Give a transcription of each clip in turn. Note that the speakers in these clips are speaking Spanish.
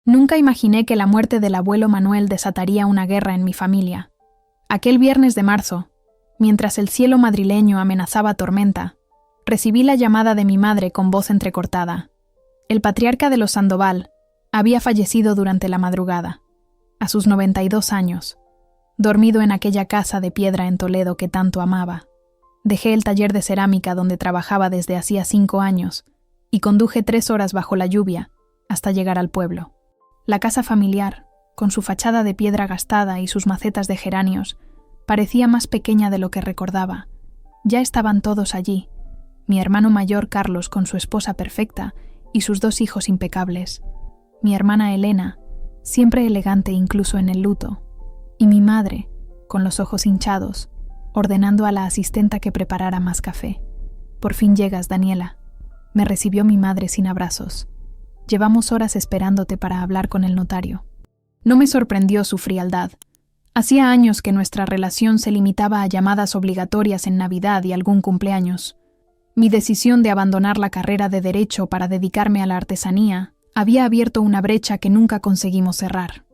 Nunca imaginé que la muerte del abuelo Manuel desataría una guerra en mi familia. Aquel viernes de marzo, mientras el cielo madrileño amenazaba tormenta, recibí la llamada de mi madre con voz entrecortada. El patriarca de los Sandoval había fallecido durante la madrugada, a sus 92 años, dormido en aquella casa de piedra en Toledo que tanto amaba. Dejé el taller de cerámica donde trabajaba desde hacía 5 años y conduje 3 horas bajo la lluvia hasta llegar al pueblo. La casa familiar, con su fachada de piedra gastada y sus macetas de geranios, parecía más pequeña de lo que recordaba. Ya estaban todos allí, mi hermano mayor Carlos con su esposa perfecta y sus 2 hijos impecables, mi hermana Elena, siempre elegante incluso en el luto, y mi madre, con los ojos hinchados, ordenando a la asistenta que preparara más café. «Por fin llegas, Daniela», me recibió mi madre sin abrazos. «Llevamos horas esperándote para hablar con el notario». No me sorprendió su frialdad. Hacía años que nuestra relación se limitaba a llamadas obligatorias en Navidad y algún cumpleaños. Mi decisión de abandonar la carrera de Derecho para dedicarme a la artesanía había abierto una brecha que nunca conseguimos cerrar.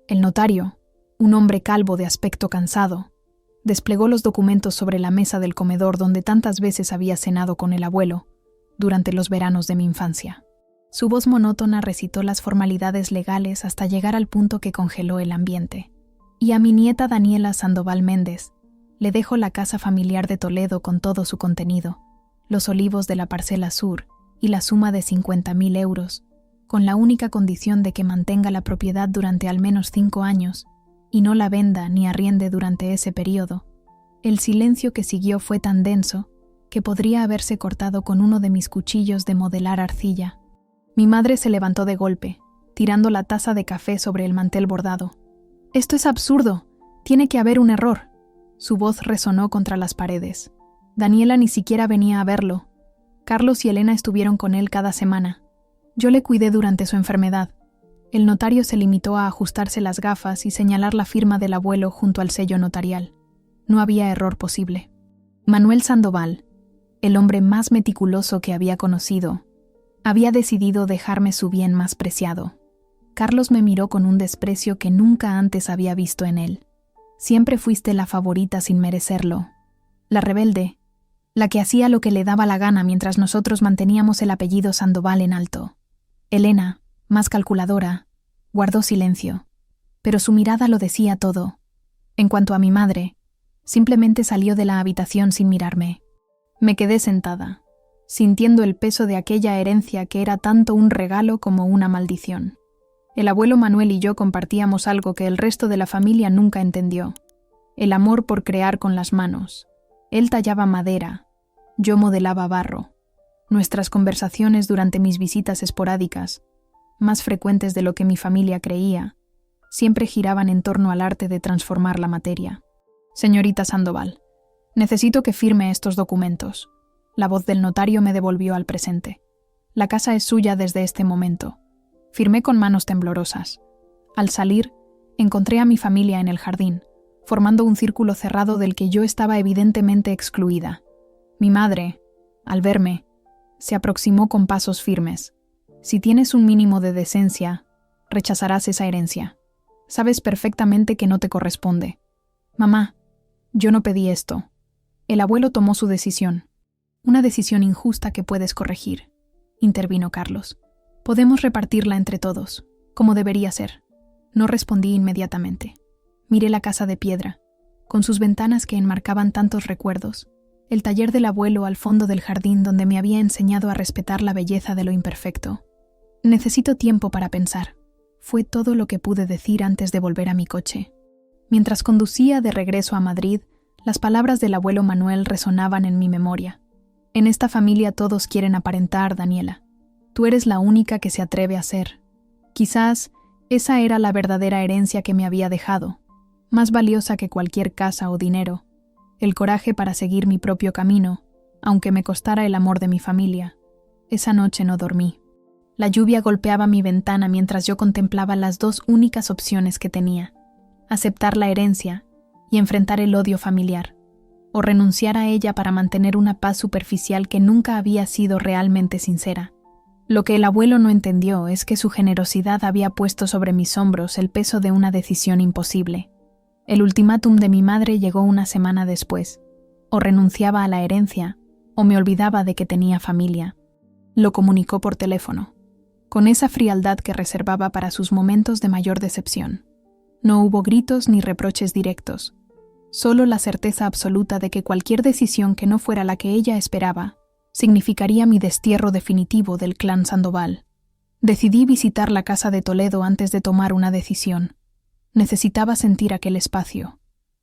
El notario, un hombre calvo de aspecto cansado, desplegó los documentos sobre la mesa del comedor donde tantas veces había cenado con el abuelo durante los veranos de mi infancia. Su voz monótona recitó las formalidades legales hasta llegar al punto que congeló el ambiente. «Y a mi nieta Daniela Sandoval Méndez le dejo la casa familiar de Toledo con todo su contenido, los olivos de la parcela sur y la suma de 50.000 euros, con la única condición de que mantenga la propiedad durante al menos 5 años y no la venda ni arriende durante ese periodo». El silencio que siguió fue tan denso que podría haberse cortado con uno de mis cuchillos de modelar arcilla. Mi madre se levantó de golpe, tirando la taza de café sobre el mantel bordado. «Esto es absurdo. Tiene que haber un error». Su voz resonó contra las paredes. Daniela ni siquiera venía a verlo. Carlos y Elena estuvieron con él cada semana. Yo le cuidé durante su enfermedad. El notario se limitó a ajustarse las gafas y señalar la firma del abuelo junto al sello notarial. No había error posible. Manuel Sandoval, el hombre más meticuloso que había conocido, había decidido dejarme su bien más preciado. Carlos me miró con un desprecio que nunca antes había visto en él. «Siempre fuiste la favorita sin merecerlo. La rebelde, la que hacía lo que le daba la gana mientras nosotros manteníamos el apellido Sandoval en alto». Elena, más calculadora, guardó silencio, pero su mirada lo decía todo. En cuanto a mi madre, simplemente salió de la habitación sin mirarme. Me quedé sentada, sintiendo el peso de aquella herencia que era tanto un regalo como una maldición. El abuelo Manuel y yo compartíamos algo que el resto de la familia nunca entendió: el amor por crear con las manos. Él tallaba madera, yo modelaba barro. Nuestras conversaciones durante mis visitas esporádicas, más frecuentes de lo que mi familia creía, siempre giraban en torno al arte de transformar la materia. «Señorita Sandoval, necesito que firme estos documentos». La voz del notario me devolvió al presente. «La casa es suya desde este momento». Firmé con manos temblorosas. Al salir, encontré a mi familia en el jardín, formando un círculo cerrado del que yo estaba evidentemente excluida. Mi madre, al verme, se aproximó con pasos firmes. «Si tienes un mínimo de decencia, rechazarás esa herencia. Sabes perfectamente que no te corresponde». «Mamá, yo no pedí esto». El abuelo tomó su decisión. «Una decisión injusta que puedes corregir», intervino Carlos. «Podemos repartirla entre todos, como debería ser». No respondí inmediatamente. Miré la casa de piedra, con sus ventanas que enmarcaban tantos recuerdos, el taller del abuelo al fondo del jardín donde me había enseñado a respetar la belleza de lo imperfecto. «Necesito tiempo para pensar», fue todo lo que pude decir antes de volver a mi coche. Mientras conducía de regreso a Madrid, las palabras del abuelo Manuel resonaban en mi memoria. «En esta familia todos quieren aparentar, Daniela. Tú eres la única que se atreve a ser». Quizás esa era la verdadera herencia que me había dejado, más valiosa que cualquier casa o dinero, el coraje para seguir mi propio camino, aunque me costara el amor de mi familia. Esa noche no dormí. La lluvia golpeaba mi ventana mientras yo contemplaba las 2 únicas opciones que tenía: aceptar la herencia y enfrentar el odio familiar, o renunciar a ella para mantener una paz superficial que nunca había sido realmente sincera. Lo que el abuelo no entendió es que su generosidad había puesto sobre mis hombros el peso de una decisión imposible. El ultimátum de mi madre llegó una semana después. O renunciaba a la herencia, o me olvidaba de que tenía familia. Lo comunicó por teléfono, con esa frialdad que reservaba para sus momentos de mayor decepción. No hubo gritos ni reproches directos, solo la certeza absoluta de que cualquier decisión que no fuera la que ella esperaba significaría mi destierro definitivo del clan Sandoval. Decidí visitar la casa de Toledo antes de tomar una decisión. Necesitaba sentir aquel espacio,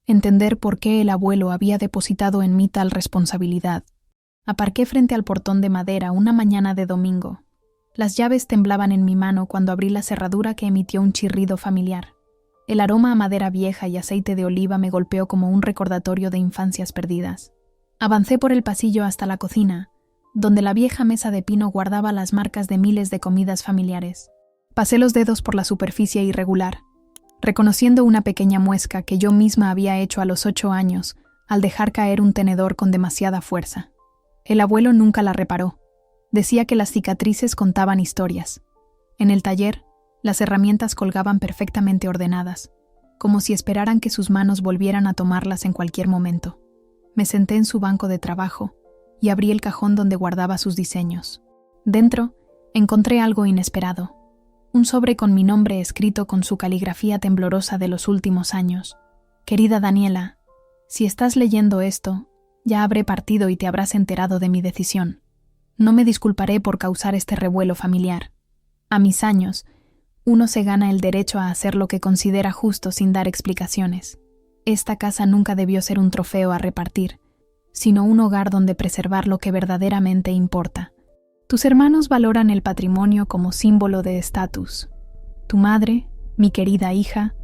entender por qué el abuelo había depositado en mí tal responsabilidad. Aparqué frente al portón de madera una mañana de domingo. Las llaves temblaban en mi mano cuando abrí la cerradura que emitió un chirrido familiar. El aroma a madera vieja y aceite de oliva me golpeó como un recordatorio de infancias perdidas. Avancé por el pasillo hasta la cocina, donde la vieja mesa de pino guardaba las marcas de miles de comidas familiares. Pasé los dedos por la superficie irregular, reconociendo una pequeña muesca que yo misma había hecho a los 8 años al dejar caer un tenedor con demasiada fuerza. El abuelo nunca la reparó. Decía que las cicatrices contaban historias. En el taller, las herramientas colgaban perfectamente ordenadas, como si esperaran que sus manos volvieran a tomarlas en cualquier momento. Me senté en su banco de trabajo y abrí el cajón donde guardaba sus diseños. Dentro, encontré algo inesperado. Un sobre con mi nombre escrito con su caligrafía temblorosa de los últimos años. Querida Daniela, si estás leyendo esto, ya habré partido y te habrás enterado de mi decisión. No me disculparé por causar este revuelo familiar. A mis años, uno se gana el derecho a hacer lo que considera justo sin dar explicaciones. Esta casa nunca debió ser un trofeo a repartir, sino un hogar donde preservar lo que verdaderamente importa. Tus hermanos valoran el patrimonio como símbolo de estatus. Tu madre, mi querida hija,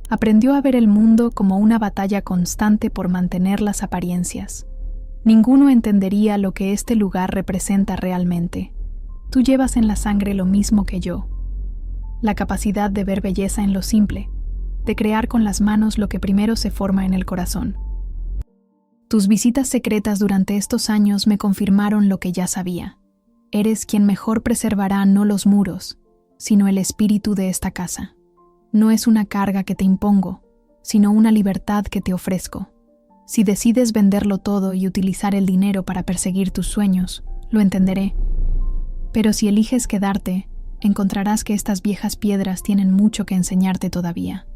aprendió a ver el mundo como una batalla constante por mantener las apariencias. Ninguno entendería lo que este lugar representa realmente. Tú llevas en la sangre lo mismo que yo. La capacidad de ver belleza en lo simple, de crear con las manos lo que primero se forma en el corazón. Tus visitas secretas durante estos años me confirmaron lo que ya sabía. Eres quien mejor preservará no los muros, sino el espíritu de esta casa. No es una carga que te impongo, sino una libertad que te ofrezco. Si decides venderlo todo y utilizar el dinero para perseguir tus sueños, lo entenderé. Pero si eliges quedarte, encontrarás que estas viejas piedras tienen mucho que enseñarte todavía.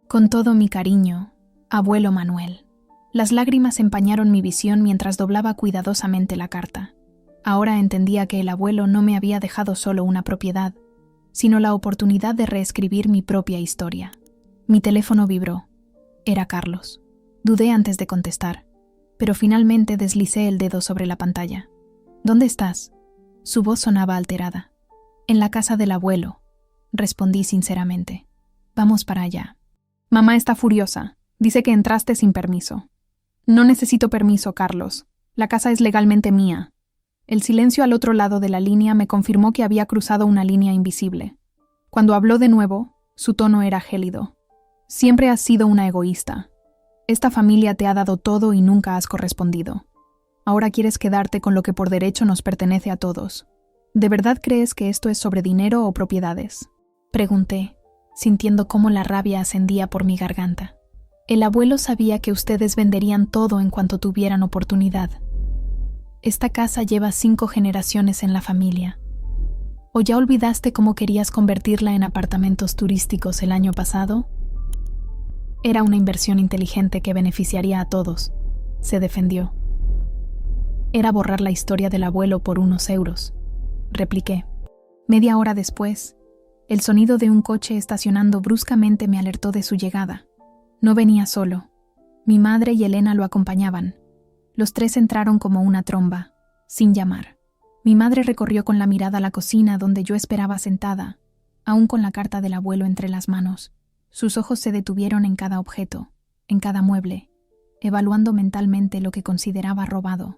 Con todo mi cariño, abuelo Manuel. Las lágrimas empañaron mi visión mientras doblaba cuidadosamente la carta. Ahora entendía que el abuelo no me había dejado solo una propiedad, sino la oportunidad de reescribir mi propia historia. Mi teléfono vibró. Era Carlos. Dudé antes de contestar, pero finalmente deslicé el dedo sobre la pantalla. ¿Dónde estás? Su voz sonaba alterada. En la casa del abuelo, respondí sinceramente. Vamos para allá. Mamá está furiosa. Dice que entraste sin permiso. No necesito permiso, Carlos. La casa es legalmente mía. El silencio al otro lado de la línea me confirmó que había cruzado una línea invisible. Cuando habló de nuevo, su tono era gélido. Siempre has sido una egoísta. Esta familia te ha dado todo y nunca has correspondido. Ahora quieres quedarte con lo que por derecho nos pertenece a todos. ¿De verdad crees que esto es sobre dinero o propiedades? Pregunté, sintiendo cómo la rabia ascendía por mi garganta. El abuelo sabía que ustedes venderían todo en cuanto tuvieran oportunidad. Esta casa lleva 5 generaciones en la familia. ¿O ya olvidaste cómo querías convertirla en apartamentos turísticos el año pasado? Era una inversión inteligente que beneficiaría a todos, se defendió. Era borrar la historia del abuelo por unos euros, repliqué. Media hora después, el sonido de un coche estacionando bruscamente me alertó de su llegada. No venía solo. Mi madre y Elena lo acompañaban. Los 3 entraron como una tromba, sin llamar. Mi madre recorrió con la mirada la cocina donde yo esperaba sentada, aún con la carta del abuelo entre las manos. Sus ojos se detuvieron en cada objeto, en cada mueble, evaluando mentalmente lo que consideraba robado.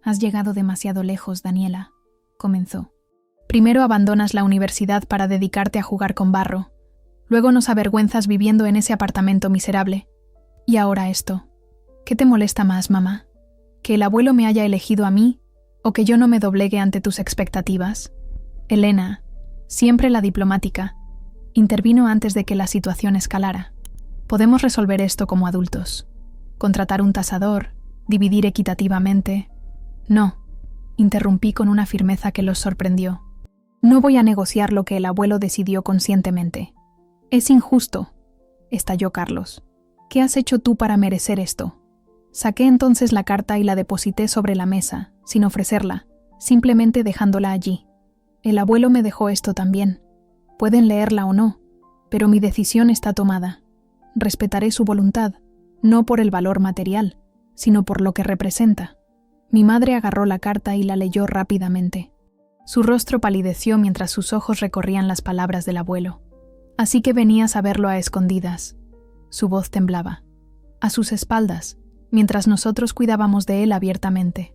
Has llegado demasiado lejos, Daniela, comenzó. Primero abandonas la universidad para dedicarte a jugar con barro. Luego nos avergüenzas viviendo en ese apartamento miserable. Y ahora esto. ¿Qué te molesta más, mamá? ¿Que el abuelo me haya elegido a mí o que yo no me doblegue ante tus expectativas? Elena, siempre la diplomática, intervino antes de que la situación escalara. Podemos resolver esto como adultos. Contratar un tasador, dividir equitativamente. No, interrumpí con una firmeza que los sorprendió. No voy a negociar lo que el abuelo decidió conscientemente. Es injusto, estalló Carlos. ¿Qué has hecho tú para merecer esto? Saqué entonces la carta y la deposité sobre la mesa, sin ofrecerla, simplemente dejándola allí. El abuelo me dejó esto también. Pueden leerla o no, pero mi decisión está tomada. Respetaré su voluntad, no por el valor material, sino por lo que representa. Mi madre agarró la carta y la leyó rápidamente. Su rostro palideció mientras sus ojos recorrían las palabras del abuelo. Así que venías a verlo a escondidas. Su voz temblaba. A sus espaldas, mientras nosotros cuidábamos de él abiertamente.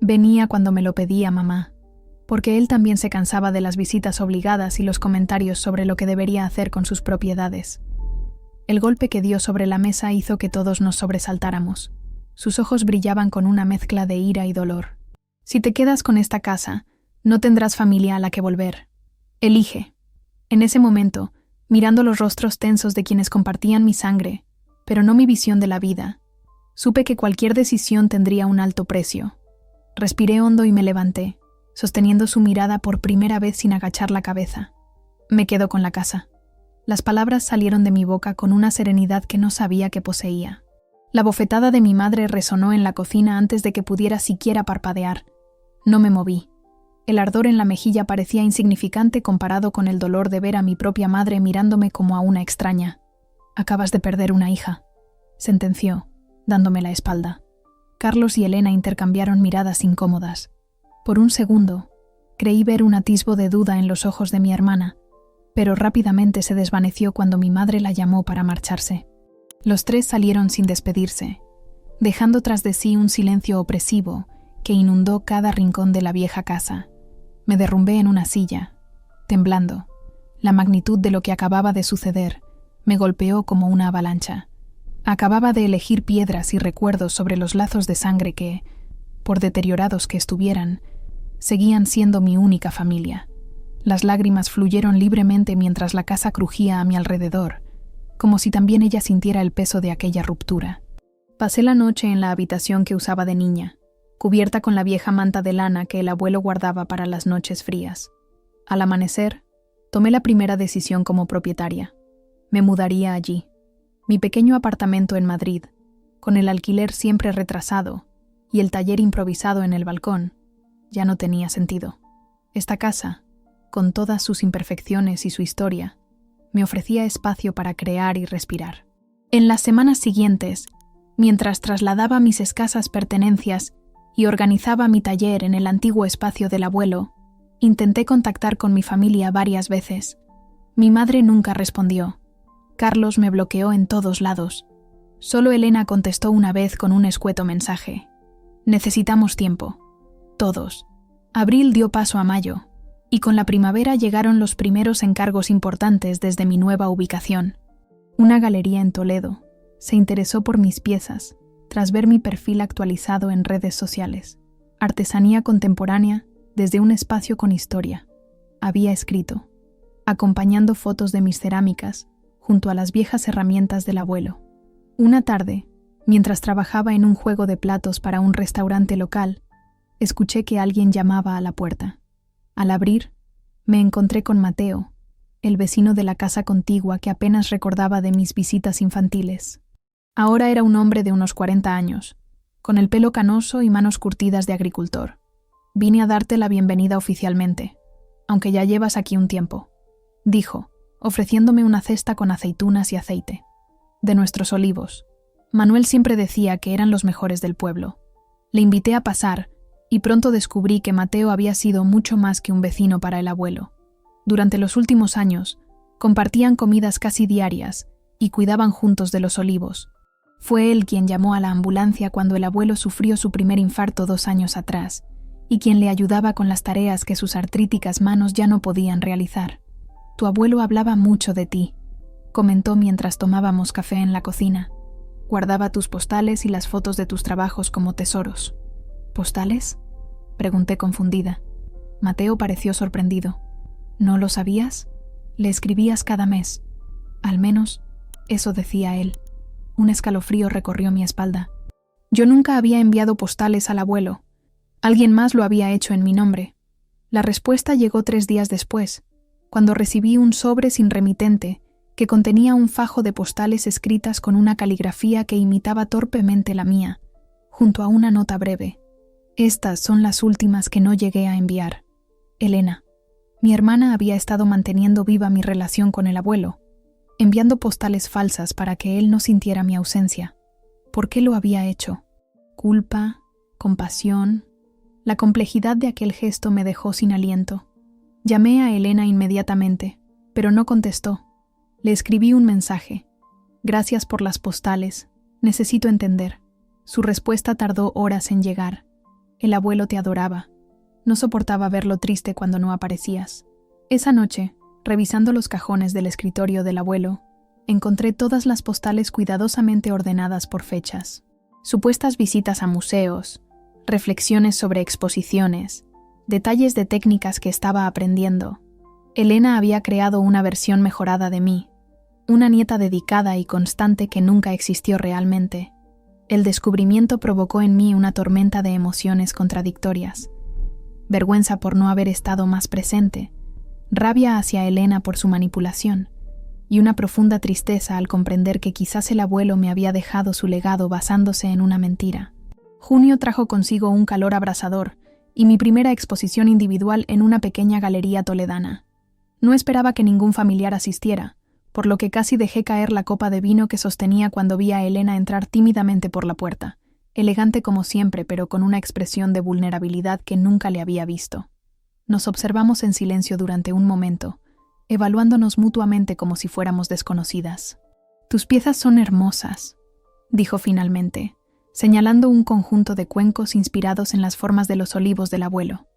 Venía cuando me lo pedía mamá, porque él también se cansaba de las visitas obligadas y los comentarios sobre lo que debería hacer con sus propiedades. El golpe que dio sobre la mesa hizo que todos nos sobresaltáramos. Sus ojos brillaban con una mezcla de ira y dolor. Si te quedas con esta casa, no tendrás familia a la que volver. Elige. En ese momento, mirando los rostros tensos de quienes compartían mi sangre, pero no mi visión de la vida, supe que cualquier decisión tendría un alto precio. Respiré hondo y me levanté, sosteniendo su mirada por primera vez sin agachar la cabeza. Me quedo con la casa. Las palabras salieron de mi boca con una serenidad que no sabía que poseía. La bofetada de mi madre resonó en la cocina antes de que pudiera siquiera parpadear. No me moví. El ardor en la mejilla parecía insignificante comparado con el dolor de ver a mi propia madre mirándome como a una extraña. «Acabas de perder una hija», sentenció, dándome la espalda. Carlos y Elena intercambiaron miradas incómodas. Por un segundo, creí ver un atisbo de duda en los ojos de mi hermana, pero rápidamente se desvaneció cuando mi madre la llamó para marcharse. Los tres salieron sin despedirse, dejando tras de sí un silencio opresivo que inundó cada rincón de la vieja casa. Me derrumbé en una silla, temblando. La magnitud de lo que acababa de suceder me golpeó como una avalancha. Acababa de elegir piedras y recuerdos sobre los lazos de sangre que, por deteriorados que estuvieran, seguían siendo mi única familia. Las lágrimas fluyeron libremente mientras la casa crujía a mi alrededor, como si también ella sintiera el peso de aquella ruptura. Pasé la noche en la habitación que usaba de niña, cubierta con la vieja manta de lana que el abuelo guardaba para las noches frías. Al amanecer, tomé la primera decisión como propietaria. Me mudaría allí. Mi pequeño apartamento en Madrid, con el alquiler siempre retrasado y el taller improvisado en el balcón, ya no tenía sentido. Esta casa, con todas sus imperfecciones y su historia, me ofrecía espacio para crear y respirar. En las semanas siguientes, mientras trasladaba mis escasas pertenencias y organizaba mi taller en el antiguo espacio del abuelo, intenté contactar con mi familia varias veces. Mi madre nunca respondió. Carlos me bloqueó en todos lados. Solo Elena contestó una vez con un escueto mensaje. Necesitamos tiempo. Todos. Abril dio paso a mayo, y con la primavera llegaron los primeros encargos importantes desde mi nueva ubicación. Una galería en Toledo se interesó por mis piezas, tras ver mi perfil actualizado en redes sociales. Artesanía contemporánea desde un espacio con historia. Había escrito, acompañando fotos de mis cerámicas junto a las viejas herramientas del abuelo. Una tarde, mientras trabajaba en un juego de platos para un restaurante local, escuché que alguien llamaba a la puerta. Al abrir, me encontré con Mateo, el vecino de la casa contigua que apenas recordaba de mis visitas infantiles. Ahora era un hombre de unos 40 años, con el pelo canoso y manos curtidas de agricultor. Vine a darte la bienvenida oficialmente, aunque ya llevas aquí un tiempo, dijo, ofreciéndome una cesta con aceitunas y aceite. De nuestros olivos. Manuel siempre decía que eran los mejores del pueblo. Le invité a pasar, y pronto descubrí que Mateo había sido mucho más que un vecino para el abuelo. Durante los últimos años, compartían comidas casi diarias y cuidaban juntos de los olivos. Fue él quien llamó a la ambulancia cuando el abuelo sufrió su primer infarto 2 años atrás, y quien le ayudaba con las tareas que sus artríticas manos ya no podían realizar. Tu abuelo hablaba mucho de ti, comentó mientras tomábamos café en la cocina. Guardaba tus postales y las fotos de tus trabajos como tesoros. ¿Postales?, pregunté confundida. Mateo pareció sorprendido. ¿No lo sabías? Le escribías cada mes. Al menos, eso decía él. Un escalofrío recorrió mi espalda. Yo nunca había enviado postales al abuelo. Alguien más lo había hecho en mi nombre. La respuesta llegó 3 días después, cuando recibí un sobre sin remitente que contenía un fajo de postales escritas con una caligrafía que imitaba torpemente la mía, junto a una nota breve. Estas son las últimas que no llegué a enviar. Elena. Mi hermana había estado manteniendo viva mi relación con el abuelo, enviando postales falsas para que él no sintiera mi ausencia. ¿Por qué lo había hecho? Culpa, compasión. La complejidad de aquel gesto me dejó sin aliento. Llamé a Elena inmediatamente, pero no contestó. Le escribí un mensaje. Gracias por las postales. Necesito entender. Su respuesta tardó horas en llegar. El abuelo te adoraba. No soportaba verlo triste cuando no aparecías. Esa noche, revisando los cajones del escritorio del abuelo, encontré todas las postales cuidadosamente ordenadas por fechas. Supuestas visitas a museos, reflexiones sobre exposiciones, detalles de técnicas que estaba aprendiendo. Elena había creado una versión mejorada de mí, una nieta dedicada y constante que nunca existió realmente. El descubrimiento provocó en mí una tormenta de emociones contradictorias. Vergüenza por no haber estado más presente, rabia hacia Elena por su manipulación, y una profunda tristeza al comprender que quizás el abuelo me había dejado su legado basándose en una mentira. Junio trajo consigo un calor abrasador y mi primera exposición individual en una pequeña galería toledana. No esperaba que ningún familiar asistiera, por lo que casi dejé caer la copa de vino que sostenía cuando vi a Elena entrar tímidamente por la puerta, elegante como siempre, pero con una expresión de vulnerabilidad que nunca le había visto. Nos observamos en silencio durante un momento, evaluándonos mutuamente como si fuéramos desconocidas. «Tus piezas son hermosas», dijo finalmente, señalando un conjunto de cuencos inspirados en las formas de los olivos del abuelo.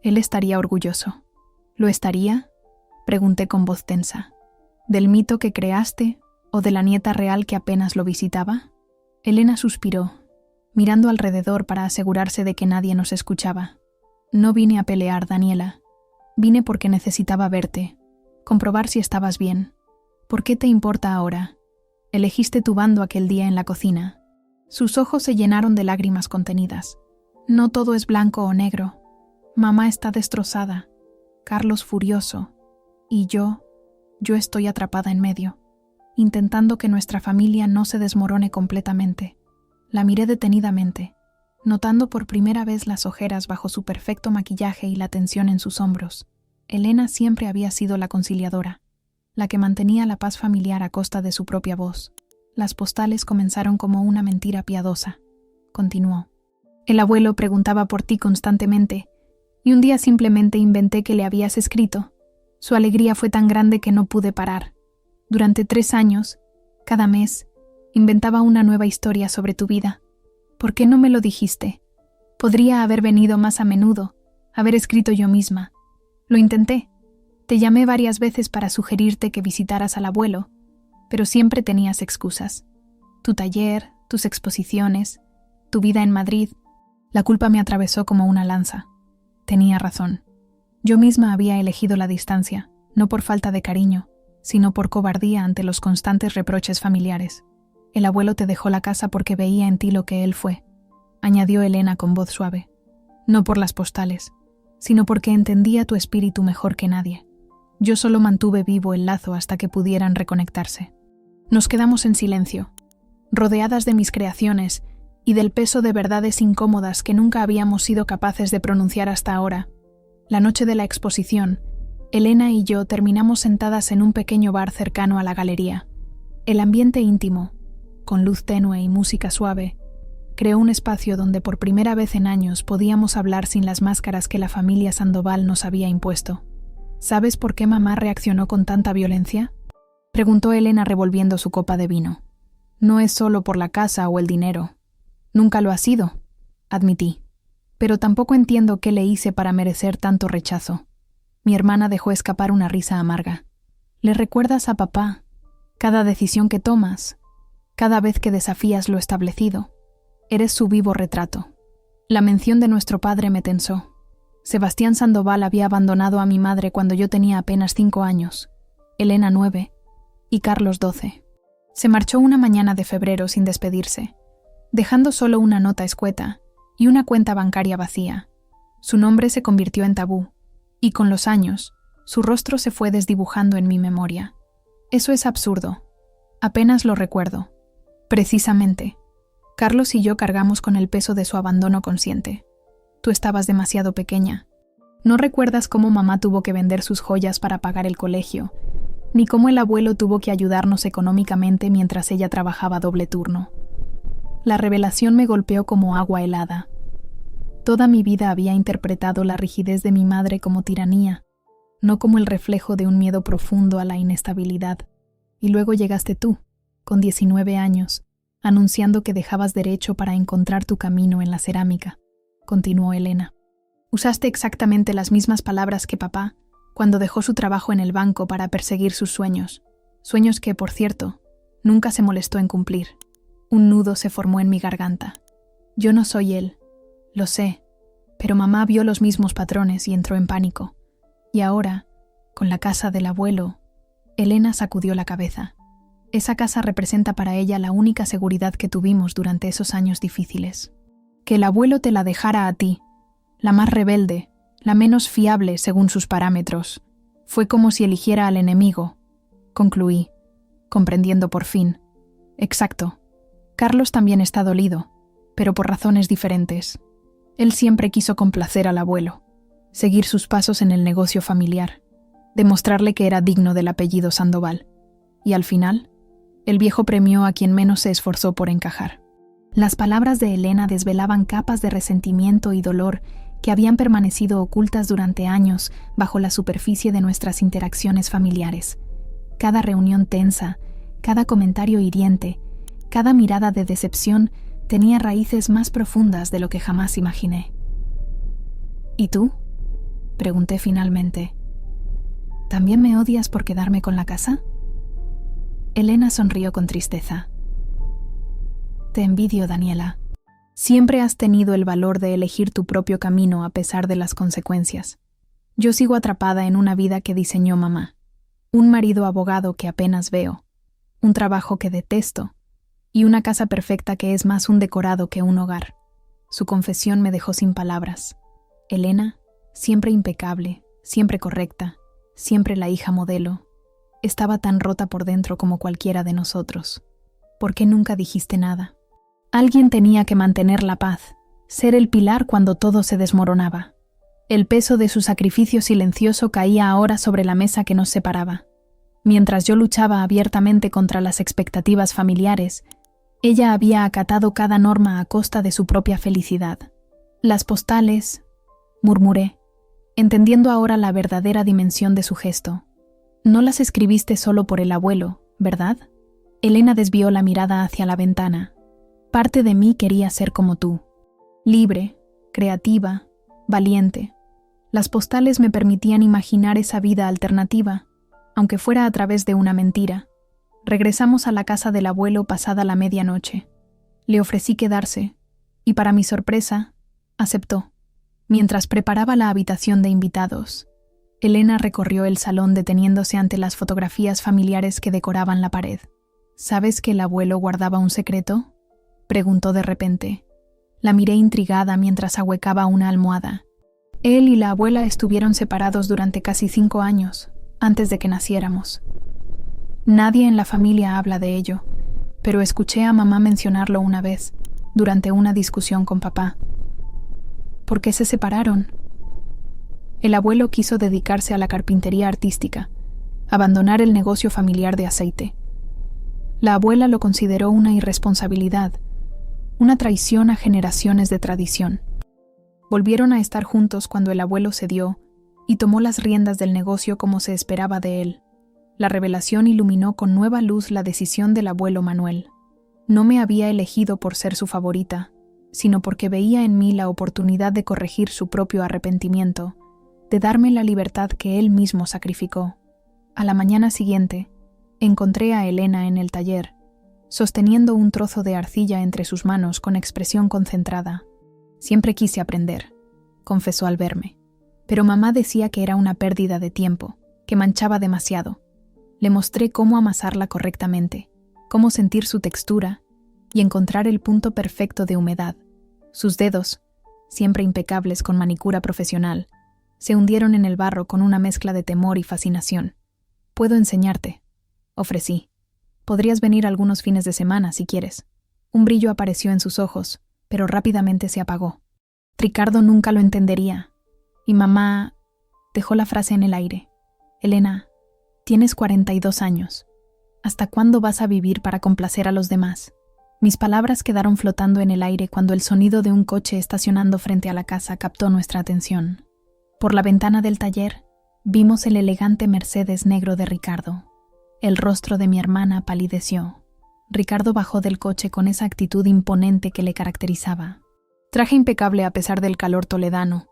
Él estaría orgulloso. ¿Lo estaría?, pregunté con voz tensa. ¿Del mito que creaste o de la nieta real que apenas lo visitaba? Elena suspiró, mirando alrededor para asegurarse de que nadie nos escuchaba. No vine a pelear, Daniela. Vine porque necesitaba verte, comprobar si estabas bien. ¿Por qué te importa ahora? Elegiste tu bando aquel día en la cocina. Sus ojos se llenaron de lágrimas contenidas. No todo es blanco o negro. Mamá está destrozada, Carlos furioso, y yo estoy atrapada en medio, intentando que nuestra familia no se desmorone completamente. La miré detenidamente, notando por primera vez las ojeras bajo su perfecto maquillaje y la tensión en sus hombros. Elena siempre había sido la conciliadora, la que mantenía la paz familiar a costa de su propia voz. Las postales comenzaron como una mentira piadosa. Continuó. El abuelo preguntaba por ti constantemente, y un día simplemente inventé que le habías escrito. Su alegría fue tan grande que no pude parar. Durante 3 años, cada mes, inventaba una nueva historia sobre tu vida. ¿Por qué no me lo dijiste? Podría haber venido más a menudo, haber escrito yo misma. Lo intenté. Te llamé varias veces para sugerirte que visitaras al abuelo, pero siempre tenías excusas. Tu taller, tus exposiciones, tu vida en Madrid. La culpa me atravesó como una lanza. Tenía razón. Yo misma había elegido la distancia, no por falta de cariño, sino por cobardía ante los constantes reproches familiares. El abuelo te dejó la casa porque veía en ti lo que él fue, añadió Elena con voz suave. No por las postales, sino porque entendía tu espíritu mejor que nadie. Yo solo mantuve vivo el lazo hasta que pudieran reconectarse. Nos quedamos en silencio, rodeadas de mis creaciones y del peso de verdades incómodas que nunca habíamos sido capaces de pronunciar hasta ahora. La noche de la exposición, Elena y yo terminamos sentadas en un pequeño bar cercano a la galería. El ambiente íntimo, con luz tenue y música suave, creó un espacio donde por primera vez en años podíamos hablar sin las máscaras que la familia Sandoval nos había impuesto. ¿Sabes por qué mamá reaccionó con tanta violencia?, preguntó Elena revolviendo su copa de vino. No es solo por la casa o el dinero. Nunca lo ha sido, admití. Pero tampoco entiendo qué le hice para merecer tanto rechazo. Mi hermana dejó escapar una risa amarga. ¿Le recuerdas a papá? Cada decisión que tomas, cada vez que desafías lo establecido. Eres su vivo retrato. La mención de nuestro padre me tensó. Sebastián Sandoval había abandonado a mi madre cuando yo tenía apenas 5 años, Elena 9 y Carlos 12. Se marchó una mañana de febrero sin despedirse, dejando solo una nota escueta y una cuenta bancaria vacía. Su nombre se convirtió en tabú, y con los años, su rostro se fue desdibujando en mi memoria. Eso es absurdo. Apenas lo recuerdo. Precisamente, Carlos y yo cargamos con el peso de su abandono consciente. Tú estabas demasiado pequeña. No recuerdas cómo mamá tuvo que vender sus joyas para pagar el colegio, ni cómo el abuelo tuvo que ayudarnos económicamente mientras ella trabajaba doble turno. La revelación me golpeó como agua helada. Toda mi vida había interpretado la rigidez de mi madre como tiranía, no como el reflejo de un miedo profundo a la inestabilidad. Y luego llegaste tú, con 19 años, anunciando que dejabas derecho para encontrar tu camino en la cerámica, continuó Elena. Usaste exactamente las mismas palabras que papá cuando dejó su trabajo en el banco para perseguir sus sueños. Sueños que, por cierto, nunca se molestó en cumplir. Un nudo se formó en mi garganta. Yo no soy él, lo sé, pero mamá vio los mismos patrones y entró en pánico. Y ahora, con la casa del abuelo, Elena sacudió la cabeza. Esa casa representa para ella la única seguridad que tuvimos durante esos años difíciles. Que el abuelo te la dejara a ti, la más rebelde, la menos fiable según sus parámetros, fue como si eligiera al enemigo, concluí, comprendiendo por fin. Exacto. Carlos también está dolido, pero por razones diferentes. Él siempre quiso complacer al abuelo, seguir sus pasos en el negocio familiar, demostrarle que era digno del apellido Sandoval. Y al final, el viejo premió a quien menos se esforzó por encajar. Las palabras de Elena desvelaban capas de resentimiento y dolor que habían permanecido ocultas durante años bajo la superficie de nuestras interacciones familiares. Cada reunión tensa, cada comentario hiriente, cada mirada de decepción tenía raíces más profundas de lo que jamás imaginé. ¿Y tú?, pregunté finalmente. ¿También me odias por quedarme con la casa? Elena sonrió con tristeza. Te envidio, Daniela. Siempre has tenido el valor de elegir tu propio camino a pesar de las consecuencias. Yo sigo atrapada en una vida que diseñó mamá, un marido abogado que apenas veo, un trabajo que detesto y una casa perfecta que es más un decorado que un hogar. Su confesión me dejó sin palabras. Elena, siempre impecable, siempre correcta, siempre la hija modelo, estaba tan rota por dentro como cualquiera de nosotros. ¿Por qué nunca dijiste nada? Alguien tenía que mantener la paz, ser el pilar cuando todo se desmoronaba. El peso de su sacrificio silencioso caía ahora sobre la mesa que nos separaba. Mientras yo luchaba abiertamente contra las expectativas familiares, ella había acatado cada norma a costa de su propia felicidad. Las postales, murmuré, entendiendo ahora la verdadera dimensión de su gesto. No las escribiste solo por el abuelo, ¿verdad? Elena desvió la mirada hacia la ventana. Parte de mí quería ser como tú, libre, creativa, valiente. Las postales me permitían imaginar esa vida alternativa, aunque fuera a través de una mentira. Regresamos a la casa del abuelo pasada la medianoche. Le ofrecí quedarse, y para mi sorpresa, aceptó. Mientras preparaba la habitación de invitados, Elena recorrió el salón deteniéndose ante las fotografías familiares que decoraban la pared. ¿Sabes que el abuelo guardaba un secreto?, preguntó de repente. La miré intrigada mientras ahuecaba una almohada. Él y la abuela estuvieron separados durante casi 5 años, antes de que naciéramos. Nadie en la familia habla de ello, pero escuché a mamá mencionarlo una vez, durante una discusión con papá. ¿Por qué se separaron? El abuelo quiso dedicarse a la carpintería artística, abandonar el negocio familiar de aceite. La abuela lo consideró una irresponsabilidad, una traición a generaciones de tradición. Volvieron a estar juntos cuando el abuelo cedió y tomó las riendas del negocio como se esperaba de él. La revelación iluminó con nueva luz la decisión del abuelo Manuel. No me había elegido por ser su favorita, sino porque veía en mí la oportunidad de corregir su propio arrepentimiento, de darme la libertad que él mismo sacrificó. A la mañana siguiente, encontré a Elena en el taller, sosteniendo un trozo de arcilla entre sus manos con expresión concentrada. Siempre quise aprender, confesó al verme. pero mamá decía que era una pérdida de tiempo, que manchaba demasiado. Le mostré cómo amasarla correctamente, cómo sentir su textura y encontrar el punto perfecto de humedad. Sus dedos, siempre impecables con manicura profesional, se hundieron en el barro con una mezcla de temor y fascinación. «Puedo enseñarte», ofrecí. «Podrías venir algunos fines de semana si quieres». Un brillo apareció en sus ojos, pero rápidamente se apagó. Ricardo nunca lo entendería. Y mamá dejó la frase en el aire. «Elena, tienes 42 años. ¿Hasta cuándo vas a vivir para complacer a los demás?» Mis palabras quedaron flotando en el aire cuando el sonido de un coche estacionando frente a la casa captó nuestra atención. Por la ventana del taller, vimos el elegante Mercedes negro de Ricardo. El rostro de mi hermana palideció. Ricardo bajó del coche con esa actitud imponente que le caracterizaba. Traje impecable a pesar del calor toledano.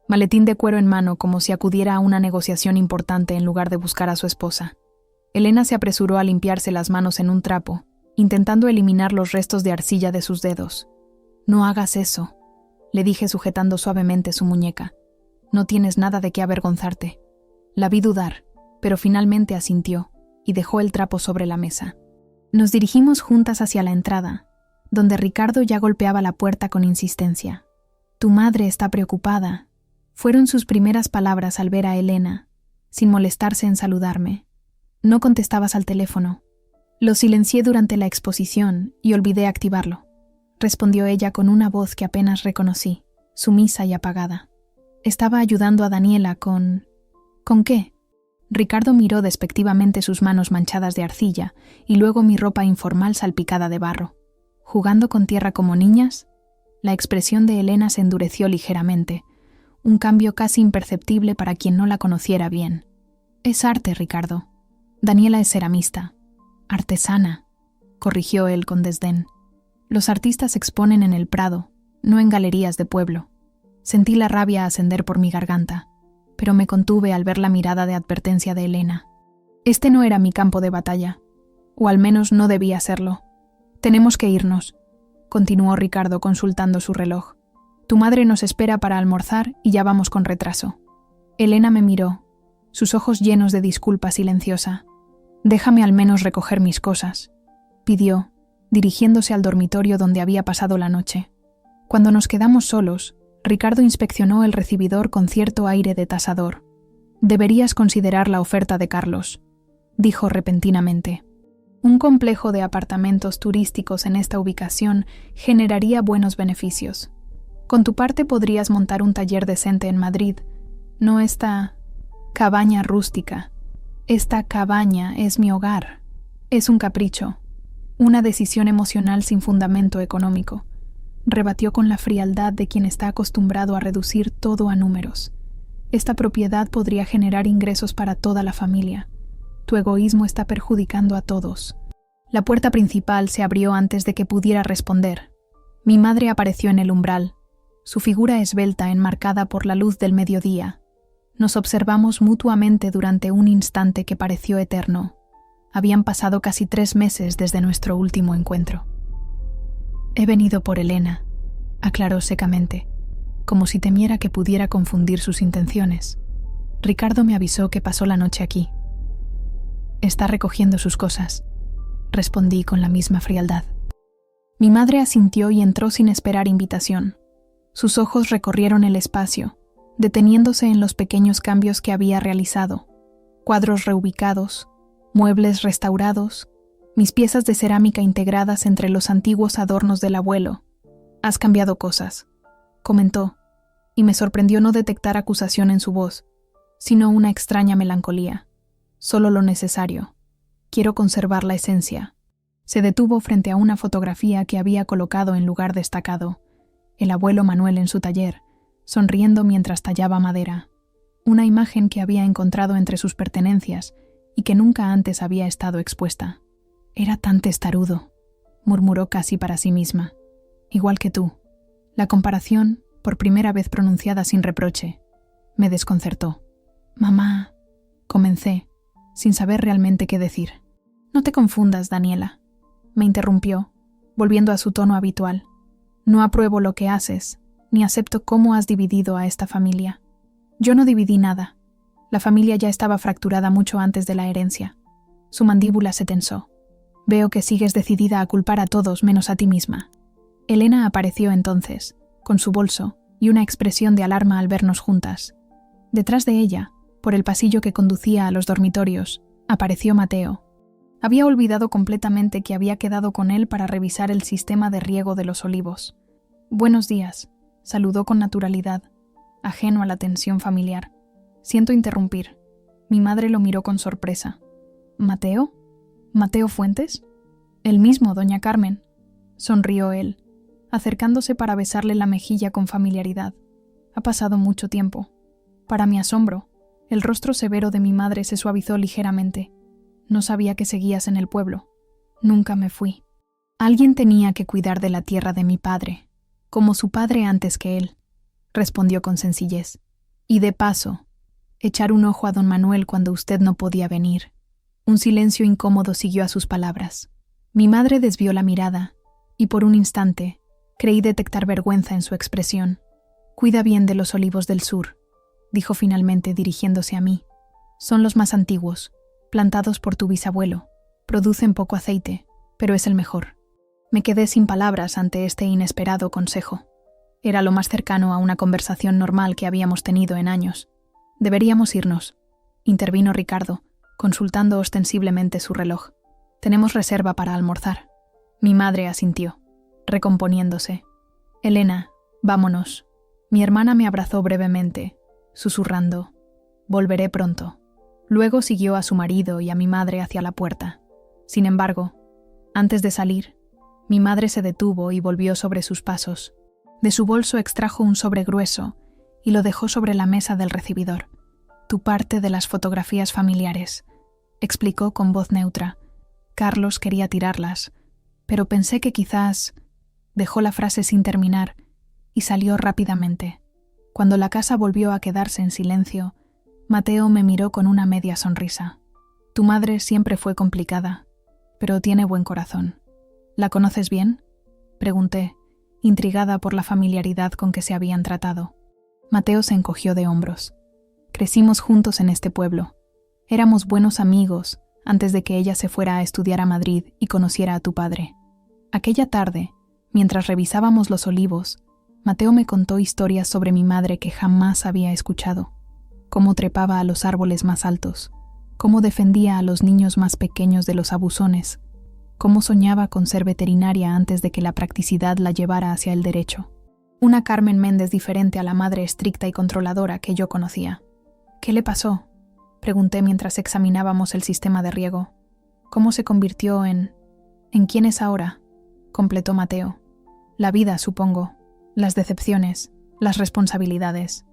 Maletín de cuero en mano como si acudiera a una negociación importante en lugar de buscar a su esposa. Elena se apresuró a limpiarse las manos en un trapo, intentando eliminar los restos de arcilla de sus dedos. «No hagas eso», le dije sujetando suavemente su muñeca. «No tienes nada de qué avergonzarte». La vi dudar, pero finalmente asintió y dejó el trapo sobre la mesa. Nos dirigimos juntas hacia la entrada, donde Ricardo ya golpeaba la puerta con insistencia. «Tu madre está preocupada», fueron sus primeras palabras al ver a Elena, sin molestarse en saludarme. «No contestabas al teléfono». «Lo silencié durante la exposición y olvidé activarlo», respondió ella con una voz que apenas reconocí, sumisa y apagada. «Estaba ayudando a Daniela con...» «¿Con qué?» Ricardo miró despectivamente sus manos manchadas de arcilla y luego mi ropa informal salpicada de barro. «¿Jugando con tierra como niñas?» La expresión de Elena se endureció ligeramente, un cambio casi imperceptible para quien no la conociera bien. «Es arte, Ricardo. Daniela es ceramista». «Artesana», corrigió él con desdén. «Los artistas exponen en el Prado, no en galerías de pueblo». Sentí la rabia ascender por mi garganta, pero me contuve al ver la mirada de advertencia de Elena. Este no era mi campo de batalla, o al menos no debía serlo. «Tenemos que irnos», continuó Ricardo consultando su reloj. «Tu madre nos espera para almorzar y ya vamos con retraso». Elena me miró, sus ojos llenos de disculpa silenciosa. «Déjame al menos recoger mis cosas», pidió, dirigiéndose al dormitorio donde había pasado la noche. Cuando nos quedamos solos, Ricardo inspeccionó el recibidor con cierto aire de tasador. «Deberías considerar la oferta de Carlos», dijo repentinamente. «Un complejo de apartamentos turísticos en esta ubicación generaría buenos beneficios. Con tu parte podrías montar un taller decente en Madrid, no esta cabaña rústica. Esta cabaña es mi hogar. Es un capricho, una decisión emocional sin fundamento económico», rebatió con la frialdad de quien está acostumbrado a reducir todo a números. «Esta propiedad podría generar ingresos para toda la familia. Tu egoísmo está perjudicando a todos». La puerta principal se abrió antes de que pudiera responder. Mi madre apareció en el umbral, su figura esbelta enmarcada por la luz del mediodía. Nos observamos mutuamente durante un instante que pareció eterno. Habían pasado casi 3 meses desde nuestro último encuentro. «He venido por Elena», aclaró secamente, como si temiera que pudiera confundir sus intenciones. «Ricardo me avisó que pasó la noche aquí». «Está recogiendo sus cosas», respondí con la misma frialdad. Mi madre asintió y entró sin esperar invitación. Sus ojos recorrieron el espacio, deteniéndose en los pequeños cambios que había realizado: cuadros reubicados, muebles restaurados, mis piezas de cerámica integradas entre los antiguos adornos del abuelo. «Has cambiado cosas», comentó, y me sorprendió no detectar acusación en su voz, sino una extraña melancolía. «Solo lo necesario. Quiero conservar la esencia». Se detuvo frente a una fotografía que había colocado en lugar destacado, el abuelo Manuel en su taller, sonriendo mientras tallaba madera. Una imagen que había encontrado entre sus pertenencias y que nunca antes había estado expuesta. «Era tan testarudo», murmuró casi para sí misma. «Igual que tú». La comparación, por primera vez pronunciada sin reproche, me desconcertó. «Mamá», comencé, sin saber realmente qué decir. «No te confundas, Daniela», me interrumpió, volviendo a su tono habitual. «No apruebo lo que haces, ni acepto cómo has dividido a esta familia. Yo no dividí nada. La familia ya estaba fracturada mucho antes de la herencia. Su mandíbula se tensó. Veo que sigues decidida a culpar a todos menos a ti misma. Elena apareció entonces, con su bolso y una expresión de alarma al vernos juntas. Detrás de ella, por el pasillo que conducía a los dormitorios, apareció Mateo. Había olvidado completamente que había quedado con él para revisar el sistema de riego de los olivos. «Buenos días», saludó con naturalidad, ajeno a la tensión familiar. «Siento interrumpir». Mi madre lo miró con sorpresa. «¿Mateo? ¿Mateo Fuentes?» «El mismo, doña Carmen», sonrió él, acercándose para besarle la mejilla con familiaridad. «Ha pasado mucho tiempo». Para mi asombro, el rostro severo de mi madre se suavizó ligeramente. «No sabía que seguías en el pueblo. Nunca me fui. Alguien tenía que cuidar de la tierra de mi padre, como su padre antes que él», respondió con sencillez. «Y de paso, echar un ojo a don Manuel cuando usted no podía venir». Un silencio incómodo siguió a sus palabras. Mi madre desvió la mirada, y por un instante creí detectar vergüenza en su expresión. «Cuida bien de los olivos del sur», dijo finalmente dirigiéndose a mí. «Son los más antiguos, plantados por tu bisabuelo. Producen poco aceite, pero es el mejor». Me quedé sin palabras ante este inesperado consejo. Era lo más cercano a una conversación normal que habíamos tenido en años. «Deberíamos irnos», intervino Ricardo, consultando ostensiblemente su reloj. «Tenemos reserva para almorzar». Mi madre asintió, recomponiéndose. «Elena, vámonos». Mi hermana me abrazó brevemente, susurrando: «Volveré pronto». Luego siguió a su marido y a mi madre hacia la puerta. Sin embargo, antes de salir, mi madre se detuvo y volvió sobre sus pasos. De su bolso extrajo un sobre grueso y lo dejó sobre la mesa del recibidor. «Tu parte de las fotografías familiares», explicó con voz neutra. «Carlos quería tirarlas, pero pensé que quizás…». Dejó la frase sin terminar y salió rápidamente. Cuando la casa volvió a quedarse en silencio, Mateo me miró con una media sonrisa. «Tu madre siempre fue complicada, pero tiene buen corazón». «¿La conoces bien?», pregunté, intrigada por la familiaridad con que se habían tratado. Mateo se encogió de hombros. «Crecimos juntos en este pueblo. Éramos buenos amigos antes de que ella se fuera a estudiar a Madrid y conociera a tu padre. Aquella tarde, mientras revisábamos los olivos, Mateo me contó historias sobre mi madre que jamás había escuchado. Cómo trepaba a los árboles más altos, cómo defendía a los niños más pequeños de los abusones, cómo soñaba con ser veterinaria antes de que la practicidad la llevara hacia el derecho. Una Carmen Méndez diferente a la madre estricta y controladora que yo conocía. «¿Qué le pasó?», pregunté mientras examinábamos el sistema de riego. «¿Cómo se convirtió en quién es ahora?», completó Mateo. «La vida, supongo, las decepciones, las responsabilidades.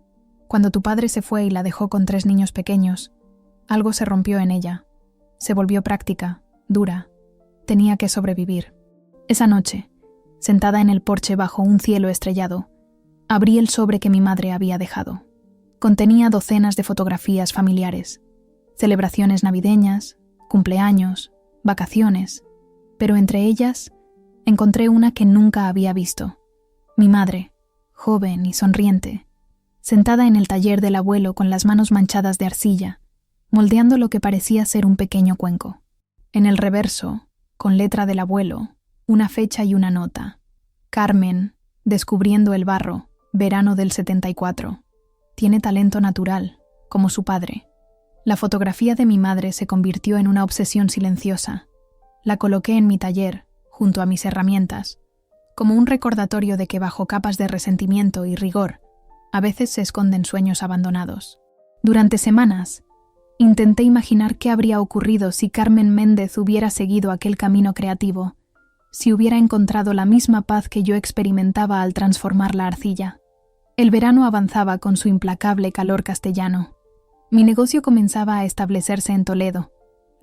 Cuando tu padre se fue y la dejó con 3 niños pequeños, algo se rompió en ella. Se volvió práctica, dura. Tenía que sobrevivir. Esa noche, sentada en el porche bajo un cielo estrellado, abrí el sobre que mi madre había dejado. Contenía docenas de fotografías familiares, celebraciones navideñas, cumpleaños, vacaciones, pero entre ellas encontré una que nunca había visto. Mi madre, joven y sonriente, sentada en el taller del abuelo con las manos manchadas de arcilla, moldeando lo que parecía ser un pequeño cuenco. En el reverso, con letra del abuelo, una fecha y una nota. Carmen, descubriendo el barro, verano del 74. Tiene talento natural, como su padre. La fotografía de mi madre se convirtió en una obsesión silenciosa. La coloqué en mi taller, junto a mis herramientas, como un recordatorio de que bajo capas de resentimiento y rigor, a veces se esconden sueños abandonados. Durante semanas, intenté imaginar qué habría ocurrido si Carmen Méndez hubiera seguido aquel camino creativo, si hubiera encontrado la misma paz que yo experimentaba al transformar la arcilla. El verano avanzaba con su implacable calor castellano. Mi negocio comenzaba a establecerse en Toledo.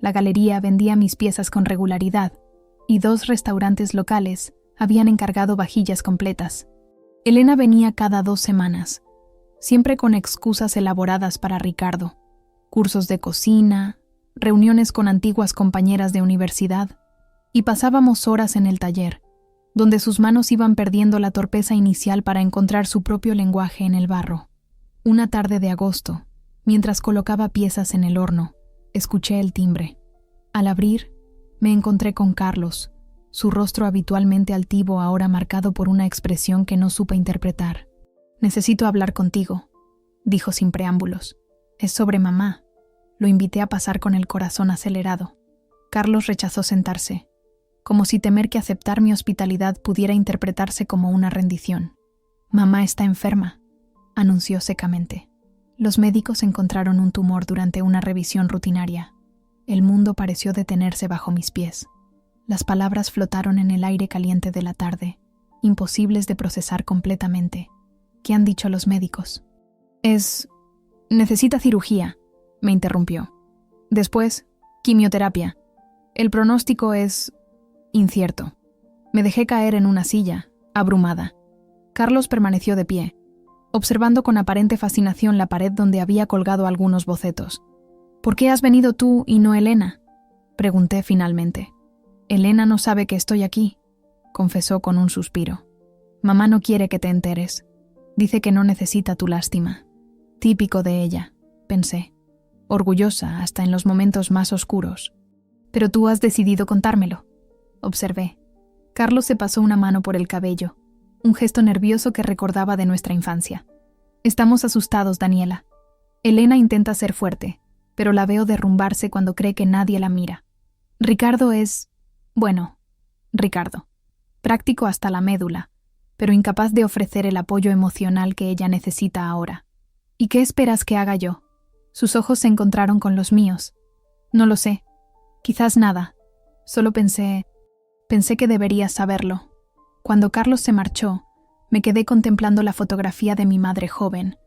La galería vendía mis piezas con regularidad, y 2 restaurantes locales habían encargado vajillas completas. Elena venía cada 2 semanas, siempre con excusas elaboradas para Ricardo. Cursos de cocina, reuniones con antiguas compañeras de universidad, y pasábamos horas en el taller, donde sus manos iban perdiendo la torpeza inicial para encontrar su propio lenguaje en el barro. Una tarde de agosto, mientras colocaba piezas en el horno, escuché el timbre. Al abrir, me encontré con Carlos, su rostro habitualmente altivo ahora marcado por una expresión que no supe interpretar. «Necesito hablar contigo», dijo sin preámbulos. «Es sobre mamá». Lo invité a pasar con el corazón acelerado. Carlos rechazó sentarse, como si temer que aceptar mi hospitalidad pudiera interpretarse como una rendición. «Mamá está enferma», anunció secamente. Los médicos encontraron un tumor durante una revisión rutinaria. El mundo pareció detenerse bajo mis pies. Las palabras flotaron en el aire caliente de la tarde, imposibles de procesar completamente. ¿Qué han dicho los médicos? Necesita cirugía, me interrumpió. Después, quimioterapia. El pronóstico es incierto. Me dejé caer en una silla, abrumada. Carlos permaneció de pie, observando con aparente fascinación la pared donde había colgado algunos bocetos. «¿Por qué has venido tú y no Elena?», pregunté finalmente. «Elena no sabe que estoy aquí», confesó con un suspiro. «Mamá no quiere que te enteres. Dice que no necesita tu lástima». Típico de ella, pensé, orgullosa hasta en los momentos más oscuros. «Pero tú has decidido contármelo», observé. Carlos se pasó una mano por el cabello, un gesto nervioso que recordaba de nuestra infancia. «Estamos asustados, Daniela. Elena intenta ser fuerte, pero la veo derrumbarse cuando cree que nadie la mira. Ricardo es... Ricardo. Práctico hasta la médula, pero incapaz de ofrecer el apoyo emocional que ella necesita ahora. ¿Y qué esperas que haga yo?». Sus ojos se encontraron con los míos. «No lo sé. Quizás nada. Solo pensé que deberías saberlo». Cuando Carlos se marchó, me quedé contemplando la fotografía de mi madre joven.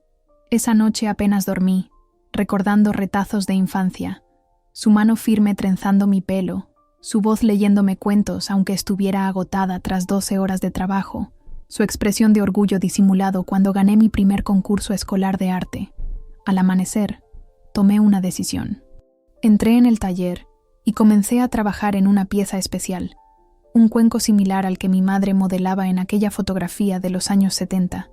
Esa noche apenas dormí, recordando retazos de infancia, su mano firme trenzando mi pelo, su voz leyéndome cuentos aunque estuviera agotada tras 12 horas de trabajo, su expresión de orgullo disimulado cuando gané mi primer concurso escolar de arte. Al amanecer, tomé una decisión. Entré en el taller y comencé a trabajar en una pieza especial, un cuenco similar al que mi madre modelaba en aquella fotografía de los años 70,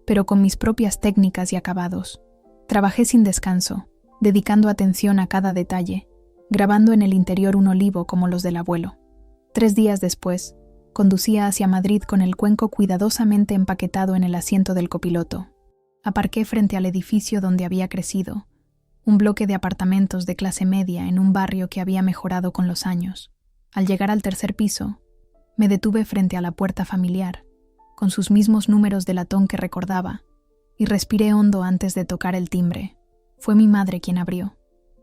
pero con mis propias técnicas y acabados. Trabajé sin descanso, dedicando atención a cada detalle, grabando en el interior un olivo como los del abuelo. 3 días después, conducía hacia Madrid con el cuenco cuidadosamente empaquetado en el asiento del copiloto. Aparqué frente al edificio donde había crecido, un bloque de apartamentos de clase media en un barrio que había mejorado con los años. Al llegar al 3er piso, me detuve frente a la puerta familiar, con sus mismos números de latón que recordaba, y respiré hondo antes de tocar el timbre. Fue mi madre quien abrió.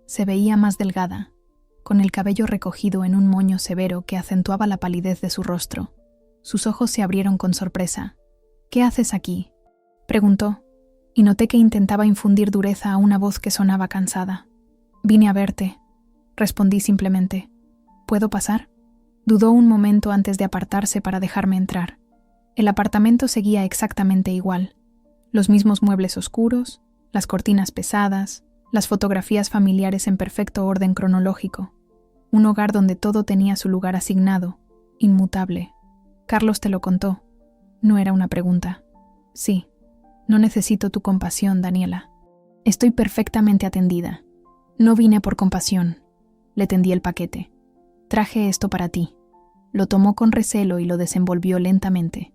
Se veía más delgada, con el cabello recogido en un moño severo que acentuaba la palidez de su rostro. Sus ojos se abrieron con sorpresa. «¿Qué haces aquí?», preguntó, y noté que intentaba infundir dureza a una voz que sonaba cansada. «Vine a verte», respondí simplemente. «¿Puedo pasar?». Dudó un momento antes de apartarse para dejarme entrar. El apartamento seguía exactamente igual. Los mismos muebles oscuros, las cortinas pesadas, las fotografías familiares en perfecto orden cronológico. Un hogar donde todo tenía su lugar asignado, inmutable. Carlos te lo contó. No era una pregunta. «Sí, no necesito tu compasión, Daniela. Estoy perfectamente atendida. No vine por compasión». Le tendí el paquete. «Traje esto para ti». Lo tomó con recelo y lo desenvolvió lentamente.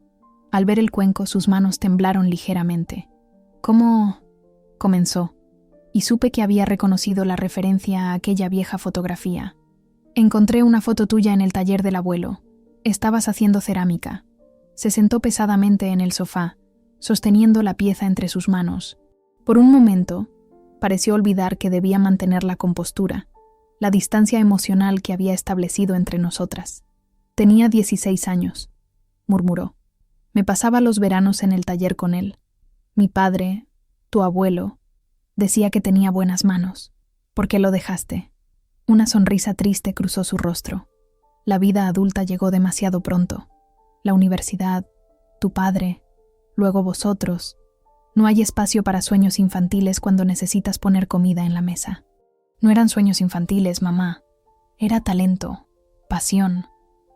Al ver el cuenco, sus manos temblaron ligeramente. «¿Cómo?», comenzó, y supe que había reconocido la referencia a aquella vieja fotografía. «Encontré una foto tuya en el taller del abuelo. Estabas haciendo cerámica». Se sentó pesadamente en el sofá, sosteniendo la pieza entre sus manos. Por un momento, pareció olvidar que debía mantener la compostura, la distancia emocional que había establecido entre nosotras. «Tenía 16 años», murmuró. «Me pasaba los veranos en el taller con él. Mi padre, tu abuelo, decía que tenía buenas manos. ¿Por qué lo dejaste?». Una sonrisa triste cruzó su rostro. La vida adulta llegó demasiado pronto. La universidad, tu padre, luego vosotros. No hay espacio para sueños infantiles cuando necesitas poner comida en la mesa. No eran sueños infantiles, mamá. Era talento, pasión.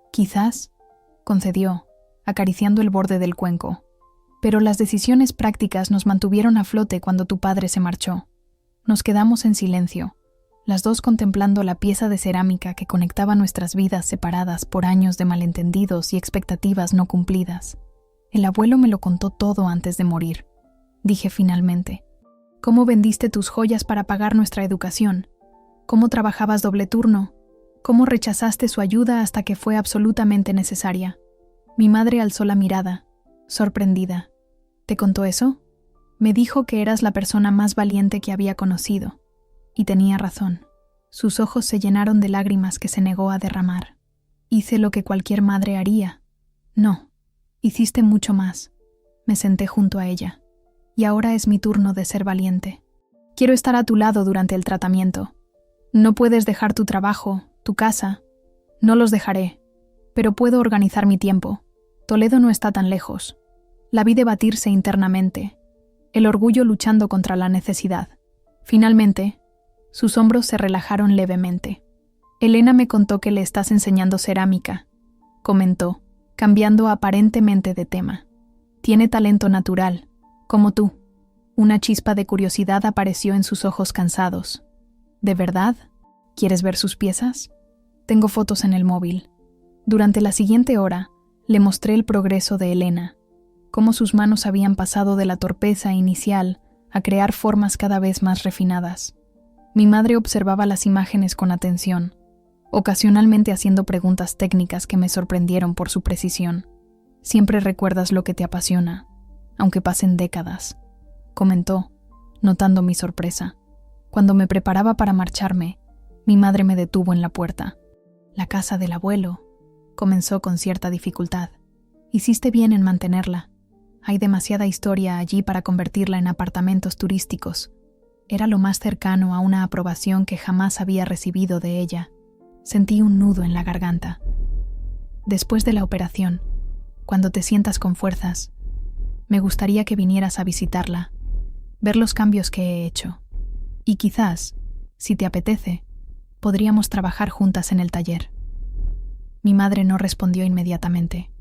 Quizás, concedió, acariciando el borde del cuenco. Pero las decisiones prácticas nos mantuvieron a flote cuando tu padre se marchó. Nos quedamos en silencio, las dos contemplando la pieza de cerámica que conectaba nuestras vidas separadas por años de malentendidos y expectativas no cumplidas. El abuelo me lo contó todo antes de morir. Dije finalmente. ¿Cómo vendiste tus joyas para pagar nuestra educación? ¿Cómo trabajabas doble turno? ¿Cómo rechazaste su ayuda hasta que fue absolutamente necesaria? Mi madre alzó la mirada, sorprendida. ¿Te contó eso? Me dijo que eras la persona más valiente que había conocido. Y tenía razón. Sus ojos se llenaron de lágrimas que se negó a derramar. Hice lo que cualquier madre haría. No, hiciste mucho más. Me senté junto a ella. Y ahora es mi turno de ser valiente. Quiero estar a tu lado durante el tratamiento. No puedes dejar tu trabajo, tu casa. No los dejaré, pero puedo organizar mi tiempo. Toledo no está tan lejos. La vi debatirse internamente, el orgullo luchando contra la necesidad. Finalmente, sus hombros se relajaron levemente. Elena me contó que le estás enseñando cerámica, comentó, cambiando aparentemente de tema. Tiene talento natural, como tú. Una chispa de curiosidad apareció en sus ojos cansados. ¿De verdad? ¿Quieres ver sus piezas? Tengo fotos en el móvil. Durante la siguiente hora, le mostré el progreso de Elena, cómo sus manos habían pasado de la torpeza inicial a crear formas cada vez más refinadas. Mi madre observaba las imágenes con atención, ocasionalmente haciendo preguntas técnicas que me sorprendieron por su precisión. Siempre recuerdas lo que te apasiona, aunque pasen décadas, comentó, notando mi sorpresa. Cuando me preparaba para marcharme, mi madre me detuvo en la puerta. La casa del abuelo, comenzó con cierta dificultad. Hiciste bien en mantenerla. Hay demasiada historia allí para convertirla en apartamentos turísticos. Era lo más cercano a una aprobación que jamás había recibido de ella. Sentí un nudo en la garganta. Después de la operación, cuando te sientas con fuerzas, me gustaría que vinieras a visitarla, ver los cambios que he hecho. Y quizás, si te apetece, podríamos trabajar juntas en el taller. Mi madre no respondió inmediatamente.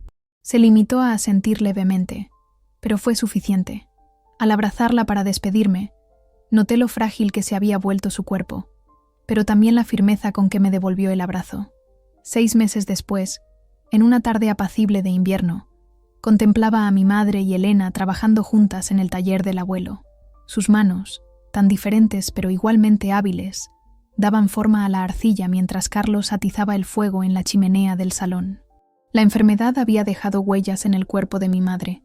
Se limitó a asentir levemente, pero fue suficiente. Al abrazarla para despedirme, noté lo frágil que se había vuelto su cuerpo, pero también la firmeza con que me devolvió el abrazo. 6 meses después, en una tarde apacible de invierno, contemplaba a mi madre y Elena trabajando juntas en el taller del abuelo. Sus manos, tan diferentes pero igualmente hábiles, daban forma a la arcilla mientras Carlos atizaba el fuego en la chimenea del salón. La enfermedad había dejado huellas en el cuerpo de mi madre,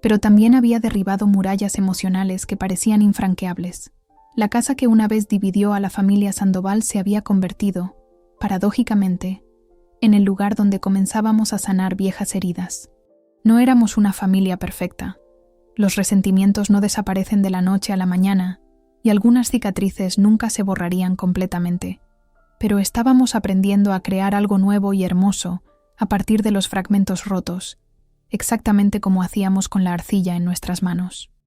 pero también había derribado murallas emocionales que parecían infranqueables. La casa que una vez dividió a la familia Sandoval se había convertido, paradójicamente, en el lugar donde comenzábamos a sanar viejas heridas. No éramos una familia perfecta. Los resentimientos no desaparecen de la noche a la mañana, y algunas cicatrices nunca se borrarían completamente. Pero estábamos aprendiendo a crear algo nuevo y hermoso a partir de los fragmentos rotos, exactamente como hacíamos con la arcilla en nuestras manos.